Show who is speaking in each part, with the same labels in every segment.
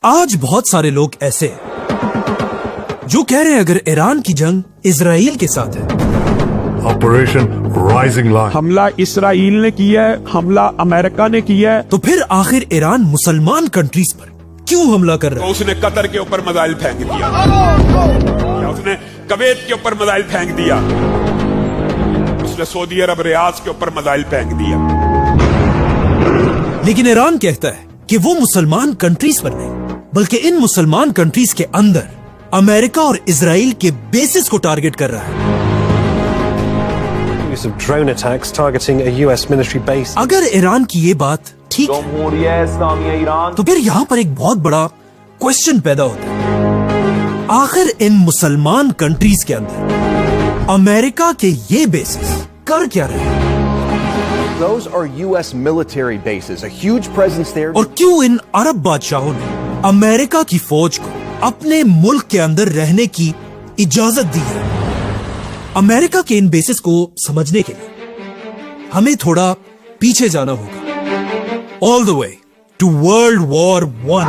Speaker 1: آج بہت سارے لوگ ایسے ہیں جو کہہ رہے ہیں اگر ایران کی جنگ اسرائیل کے ساتھ ہے،
Speaker 2: آپریشن رائزنگ لائن،
Speaker 3: حملہ اسرائیل نے کیا ہے، حملہ امریکہ نے کیا ہے،
Speaker 1: تو پھر آخر ایران مسلمان کنٹریز پر کیوں حملہ کر رہا
Speaker 3: تو
Speaker 1: ہے؟
Speaker 3: اس نے قطر کے اوپر میزائل پھینک دیا، یا اس نے کویت کے اوپر میزائل پھینک دیا، اس نے سعودی عرب ریاض کے اوپر میزائل پھینک دیا.
Speaker 1: لیکن ایران کہتا ہے کہ وہ مسلمان کنٹریز پر نہیں بلکہ ان مسلمان کنٹریز کے اندر امریکہ اور اسرائیل کے بیسز کو ٹارگٹ کر رہا ہے.
Speaker 4: Of drone attacks targeting a US military base.
Speaker 1: اگر ایران کی یہ بات ٹھیک ہے تو پھر یہاں پر ایک بہت بڑا کوشچن پیدا ہوتا ہے، آخر ان مسلمان کنٹریز کے اندر امریکہ کے یہ بیسز کر کیا رہے ہیں؟
Speaker 5: Those are US military bases, a huge presence there.
Speaker 1: اور کیوں ان عرب بادشاہوں نے امریکہ کی فوج کو اپنے ملک کے اندر رہنے کی اجازت دی ہے؟ امریکہ کے ان بیسز کو سمجھنے کے لیے ہمیں تھوڑا پیچھے جانا ہوگا، all the way to World War I.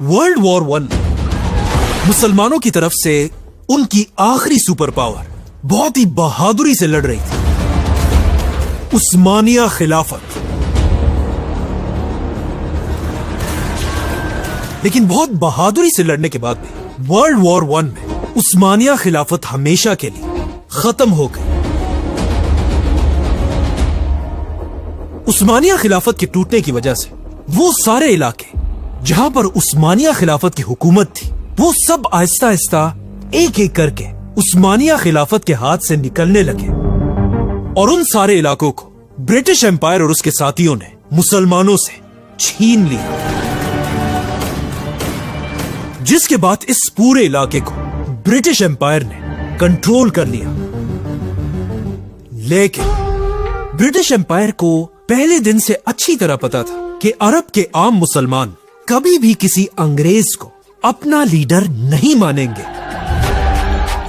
Speaker 1: World War I مسلمانوں کی طرف سے ان کی آخری سپر پاور بہت ہی بہادری سے لڑ رہی تھی، عثمانیہ خلافت. لیکن بہت بہادری سے لڑنے کے بعد بھی ورلڈ وار 1 میں عثمانیہ خلافت ہمیشہ کے لیے ختم ہو گئی. عثمانیہ خلافت کے ٹوٹنے کی وجہ سے وہ سارے علاقے جہاں پر عثمانیہ خلافت کی حکومت تھی وہ سب آہستہ آہستہ ایک ایک کر کے عثمانیہ خلافت کے ہاتھ سے نکلنے لگے، اور ان سارے علاقوں کو برٹش امپائر اور اس کے ساتھیوں نے مسلمانوں سے چھین لیا، جس کے بعد اس پورے علاقے کو برٹش امپائر نے کنٹرول کر لیا. لیکن برٹش امپائر کو پہلے دن سے اچھی طرح پتا تھا کہ عرب کے عام مسلمان کبھی بھی کسی انگریز کو اپنا لیڈر نہیں مانیں گے.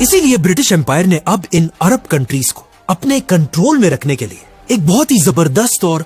Speaker 1: اسی لیے برٹش امپائر نے اب ان عرب کنٹریز کو اپنے کنٹرول میں رکھنے کے لیے ایک بہت ہی زبردست اور